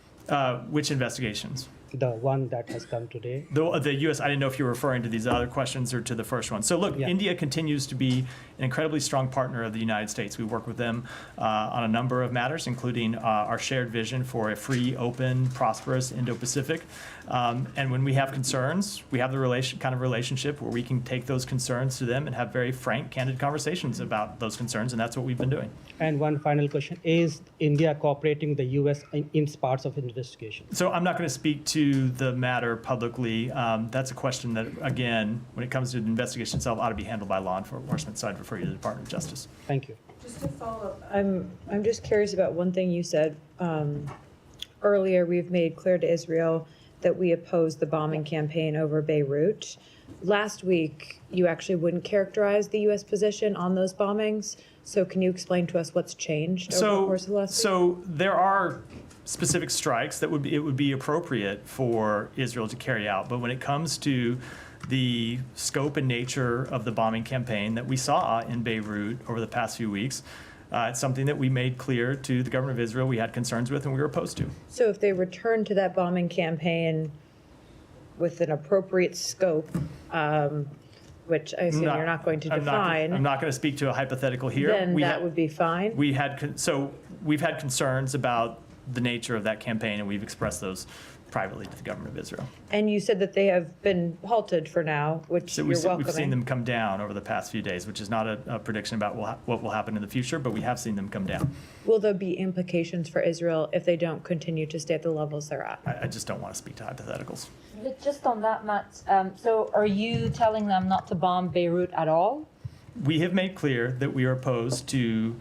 Which investigations? the one that has come today? The U.S., I didn't know if you were referring to these other questions or to the first one. So look, Yeah. India continues to be an incredibly strong partner of the United States. We work with them on a number of matters, including our shared vision for a free, open, prosperous Indo-Pacific. And when we have concerns, we have the kind of relationship where we can take those concerns to them and have very frank, candid conversations about those concerns, and that's what we've been doing. And one final question, is India cooperating with the US in parts of investigation? So I'm not going to speak to the matter publicly. That's a question that, again, when it comes to the investigation itself, ought to be handled by law enforcement, so I'd refer you to the Department of Justice. Thank you. Just to follow up, I'm just curious about one thing you said. Earlier, we've made clear to Israel that we oppose the bombing campaign over Beirut. Last week, you actually wouldn't characterize the U.S. position on those bombings. So can you explain to us what's changed over the course of the last week? So there are specific strikes that it would be appropriate for Israel to carry out. But when it comes to the scope and nature of the bombing campaign that we saw in Beirut over the past few weeks, it's something that we made clear to the government of Israel we had concerns with and we were opposed to. So if they return to that bombing campaign with an appropriate scope, which I assume you're not going to define, I'm not going to speak to a hypothetical here. then that would be fine? We've had concerns about the nature of that campaign, and we've expressed those privately to the government of Israel. And you said that they have been halted for now, which So you're welcoming. we've seen them come down over the past few days, which is not a prediction about what will happen in the future, but we have seen them come down. Will there be implications for Israel if they don't continue to stay at the levels they're at? I just don't want to speak to hypotheticals. But just on that, Matt, so are you telling them not to bomb Beirut at all? We have made clear that we are opposed to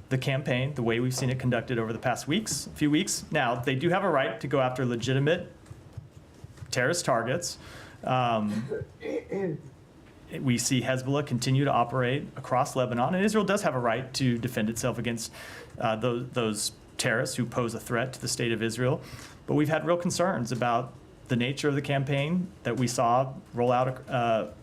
the campaign, the way we've seen it conducted over the past few weeks. Now, they do have a right to go after legitimate terrorist targets. We see Hezbollah continue to operate across Lebanon, and Israel does have a right to defend itself against those terrorists who pose a threat to the state of Israel. But we've had real concerns about the nature of the campaign that we saw roll out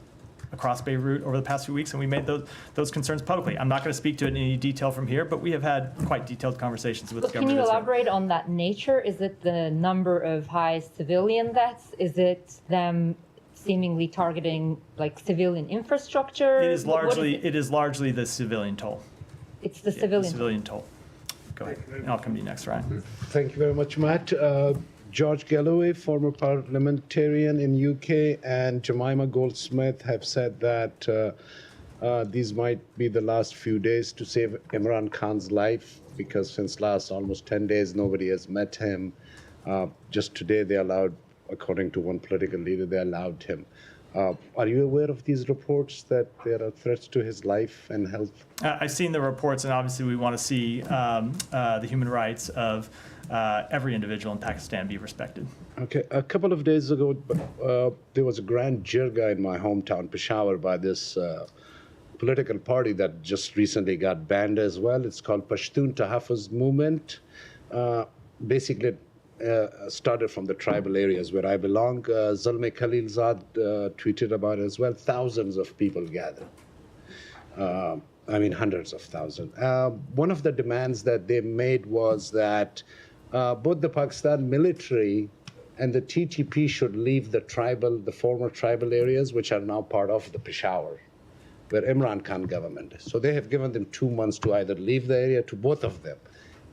across Beirut over the past few weeks, and we made those concerns publicly. I'm not going to speak to it in any detail from here, but we have had quite detailed conversations with the But government can you of Israel. elaborate on that nature? Is it the number of high civilian deaths? Is it them seemingly targeting like civilian infrastructure? It is What largely the civilian toll. It's the Yeah, civilian. the civilian toll. Go ahead. And I'll come to you next, Ryan. Thank you very much, Matt. George Galloway, former parliamentarian in UK, and Jemima Goldsmith have said that these might be the last few days to save Imran Khan's life, because since last almost 10 days, nobody has met him. Just today, they allowed, according to one political leader, they allowed him. Are you aware of these reports that there are threats to his life and health? I've seen the reports, and obviously we want to see the human rights of every individual in Pakistan be respected. Okay, a couple of days ago, there was a grand jirga in my hometown, Peshawar, by this political party that just recently got banned as well. It's called Pashtun Tahaffuz Movement. Basically, started from the tribal areas where I belong. Zalmay Khalilzad tweeted about it as well. Thousands of people gathered. Hundreds of thousands. One of the demands that they made was that both the Pakistan military and the TTP should leave the former tribal areas, which are now part of the Peshawar, where Imran Khan government is. So they have given them 2 months to either leave the area, to both of them.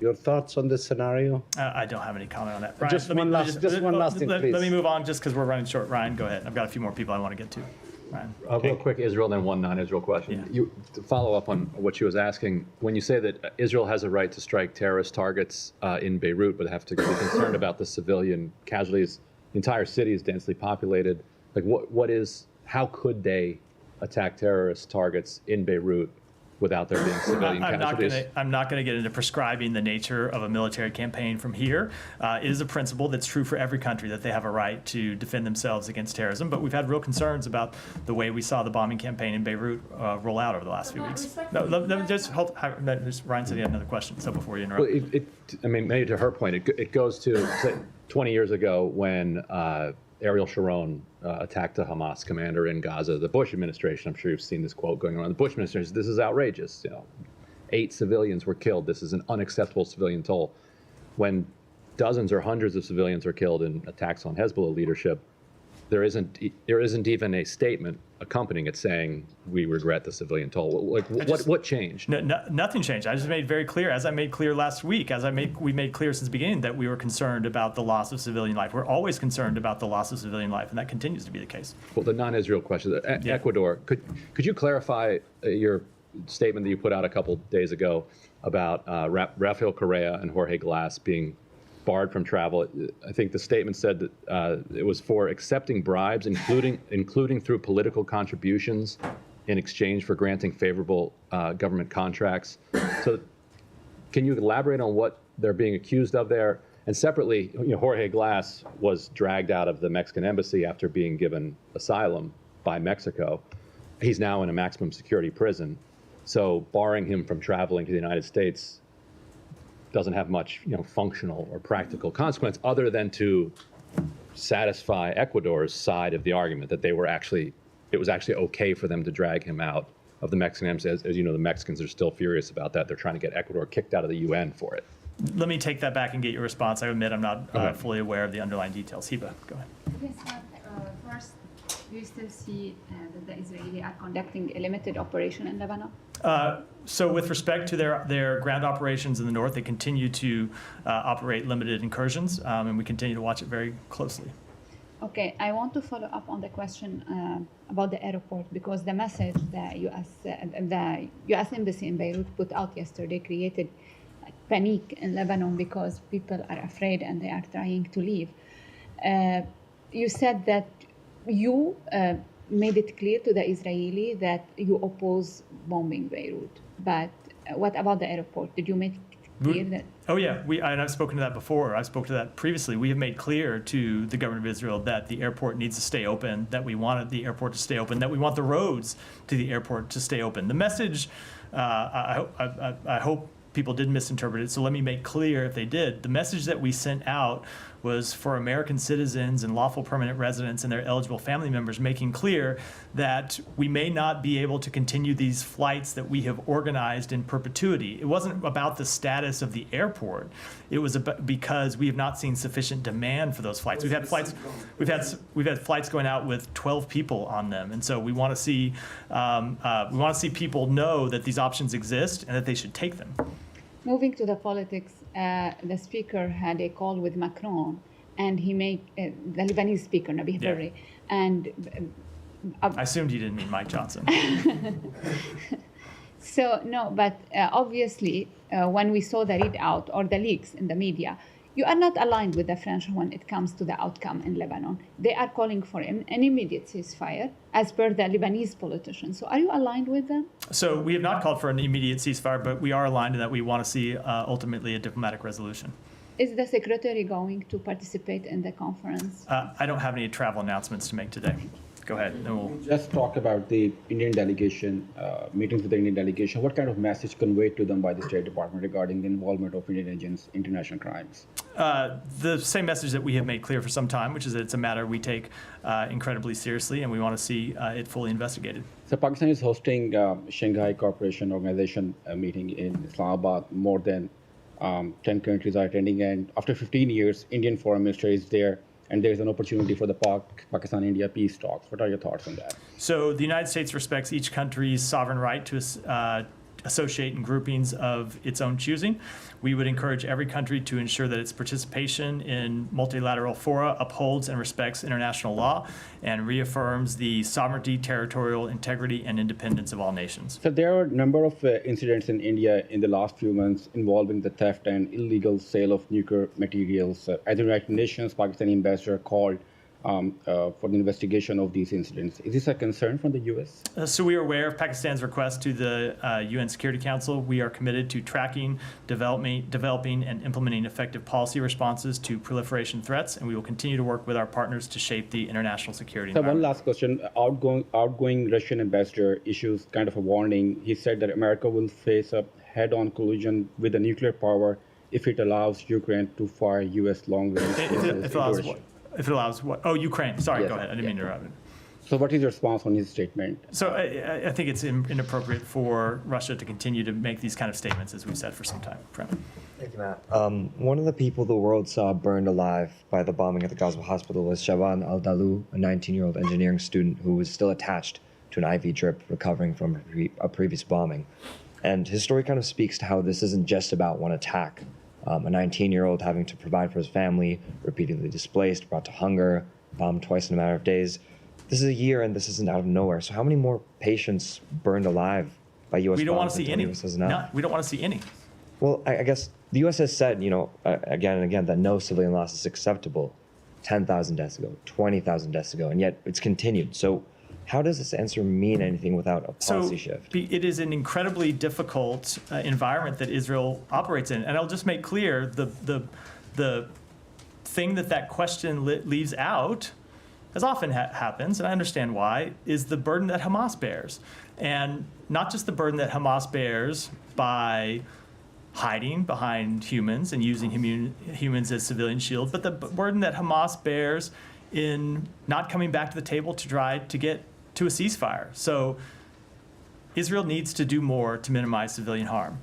Your thoughts on this scenario? I don't have any comment on that. Ryan, Just one last thing, please. Let me move on just because we're running short. Ryan, go ahead. I've got a few more people I want to get to. Ryan. Real quick, Israel, then one non-Israel question. Yeah. To follow up on what she was asking, when you say that Israel has a right to strike terrorist targets in Beirut, but have to be concerned about the civilian casualties, the entire city is densely populated. Like, how could they attack terrorist targets in Beirut without there being civilian casualties? I'm not going to get into prescribing the nature of a military campaign from here. It is a principle that's true for every country, that they have a right to defend themselves against terrorism. But we've had real concerns about the way we saw the bombing campaign in Beirut roll out over the last few weeks. No, let me just hold. Ryan said he had another question, so before you interrupt. Well, maybe to her point, it goes to say, 20 years ago when Ariel Sharon attacked a Hamas commander in Gaza. The Bush administration, I'm sure you've seen this quote going around. The Bush administration, this is outrageous. 8 civilians were killed. This is an unacceptable civilian toll. When dozens or hundreds of civilians are killed in attacks on Hezbollah leadership, there isn't even a statement accompanying it saying we regret the civilian toll. Like what changed? Nothing changed. I just made very clear, as I made clear last week, we made clear since the beginning that we were concerned about the loss of civilian life. We're always concerned about the loss of civilian life, and that continues to be the case. Well, the non-Israel question, Ecuador, could you clarify your statement that you put out a couple days ago about Rafael Correa and Jorge Glass being barred from travel? I think the statement said that it was for accepting bribes, including through political contributions in exchange for granting favorable government contracts. So can you elaborate on what they're being accused of there? And separately, Jorge Glass was dragged out of the Mexican embassy after being given asylum by Mexico. He's now in a maximum security prison. So barring him from traveling to the United States doesn't have much, functional or practical consequence other than to satisfy Ecuador's side of the argument that it was actually okay for them to drag him out of the Mexican embassy. As you know, the Mexicans are still furious about that. They're trying to get Ecuador kicked out of the UN for it. Let me take that back and get your response. I admit I'm not fully aware of the underlying details. Hiba, go ahead. Yes, first, do you still see that the Israelis are conducting a limited operation in Lebanon? So with respect to their ground operations in the north, they continue to operate limited incursions, and we continue to watch it very closely. Okay, I want to follow up on the question about the airport, because the message the U.S. Embassy in Beirut put out yesterday created panic in Lebanon because people are afraid and they are trying to leave. You said that you made it clear to the Israeli that you oppose bombing Beirut, but what about the airport? Did you make it clear that? Oh yeah, and I've spoken to that before. I spoke to that previously. We have made clear to the government of Israel that the airport needs to stay open, that we wanted the airport to stay open, that we want the roads to the airport to stay open. The message, I hope people didn't misinterpret it, so let me make clear if they did. The message that we sent out was for American citizens and lawful permanent residents and their eligible family members, making clear that we may not be able to continue these flights that we have organized in perpetuity. It wasn't about the status of the airport. It was because we have not seen sufficient demand for those flights. We've had flights going out with 12 people on them, and so we want to see people know that these options exist and that they should take them. Moving to the politics, the speaker had a call with Macron, and he made the Lebanese speaker, Nabi Berri, and I assumed you didn't mean Mike Johnson. So no, but obviously, when we saw the readout or the leaks in the media, you are not aligned with the French when it comes to the outcome in Lebanon. They are calling for an immediate ceasefire, as per the Lebanese politicians. So are you aligned with them? So we have not called for an immediate ceasefire, but we are aligned in that we want to see ultimately a diplomatic resolution. Is the secretary going to participate in the conference? I don't have any travel announcements to make today. Go ahead. Just talk about the Indian delegation, meetings with the Indian delegation. What kind of message conveyed to them by the State Department regarding the involvement of Indian agents in international crimes? The same message that we have made clear for some time, which is that it's a matter we take incredibly seriously, and we want to see it fully investigated. So Pakistan is hosting Shanghai Cooperation Organization meeting in Islamabad. More than 10 countries are attending, and after 15 years, Indian Foreign Minister is there. And there's an opportunity for the Pakistan-India peace talks. What are your thoughts on that? So the United States respects each country's sovereign right to associate in groupings of its own choosing. We would encourage every country to ensure that its participation in multilateral fora upholds and respects international law and reaffirms the sovereignty, territorial integrity, and independence of all nations. So there are a number of incidents in India in the last few months involving the theft and illegal sale of nuclear materials. As the United Nations, Pakistani ambassador called for the investigation of these incidents. Is this a concern from the U.S.? So we are aware of Pakistan's request to the UN Security Council. We are committed to tracking, developing, and implementing effective policy responses to proliferation threats, and we will continue to work with our partners to shape the international security environment. So one last question. Outgoing Russian ambassador issues kind of a warning. He said that America will face a head-on collision with the nuclear power if it allows Ukraine to fire U.S. long-range missiles. If it allows what? Oh, Ukraine. Sorry, yes. Go ahead. I didn't mean to interrupt. So what is your response on his statement? So I think it's inappropriate for Russia to continue to make these kind of statements, as we've said for some time. Prem. Thank you, Matt. One of the people the world saw burned alive by the bombing at the Gaza hospital was Shaban Al-Dalu, a 19-year-old engineering student who was still attached to an IV drip recovering from a previous bombing. And his story kind of speaks to how this isn't just about one attack. A 19-year-old having to provide for his family, repeatedly displaced, brought to hunger, bombed twice in a matter of days. This is a year, and this isn't out of nowhere. So how many more patients burned alive by U.S. We don't want bombs to see until any. the US says no? We don't want to see any. Well, I guess the U.S. has said, again and again, that no civilian loss is acceptable. 10,000 deaths ago, 20,000 deaths ago, and yet it's continued. So how does this answer mean anything without a policy shift? It is an incredibly difficult environment that Israel operates in. And I'll just make clear the thing that question leaves out, as often happens, and I understand why, is the burden that Hamas bears. And not just the burden that Hamas bears by hiding behind humans and using humans as civilian shield, but the burden that Hamas bears in not coming back to the table to try to get to a ceasefire. So Israel needs to do more to minimize civilian harm.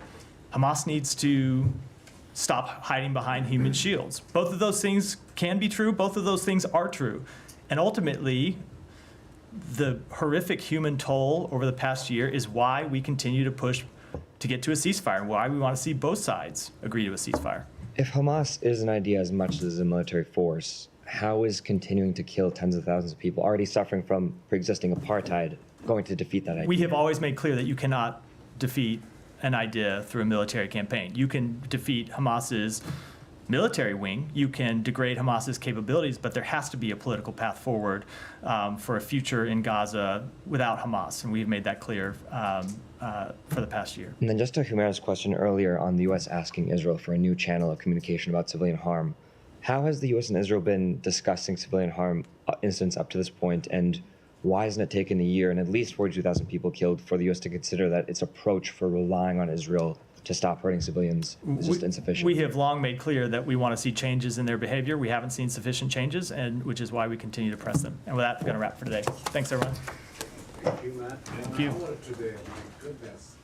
Hamas needs to stop hiding behind human shields. Both of those things can be true. Both of those things are true. And ultimately, the horrific human toll over the past year is why we continue to push to get to a ceasefire, and why we want to see both sides agree to a ceasefire. If Hamas is an idea as much as a military force, how is continuing to kill tens of thousands of people already suffering from pre-existing apartheid going to defeat that idea? We have always made clear that you cannot defeat an idea through a military campaign. You can defeat Hamas's military wing, you can degrade Hamas's capabilities, but there has to be a political path forward for a future in Gaza without Hamas, and we've made that clear for the past year. And then just to Humera's question earlier on the U.S. asking Israel for a new channel of communication about civilian harm, how has the U.S. and Israel been discussing civilian harm incidents up to this point, and why hasn't it taken a year and at least 42,000 people killed for the U.S. to consider that its approach for relying on Israel to stop hurting civilians is just insufficient? We have long made clear that we want to see changes in their behavior. We haven't seen sufficient changes, and which is why we continue to press them. And with that, I'm going to wrap for today. Thanks, everyone. Thank you, Matt. Thank you. Today, my goodness.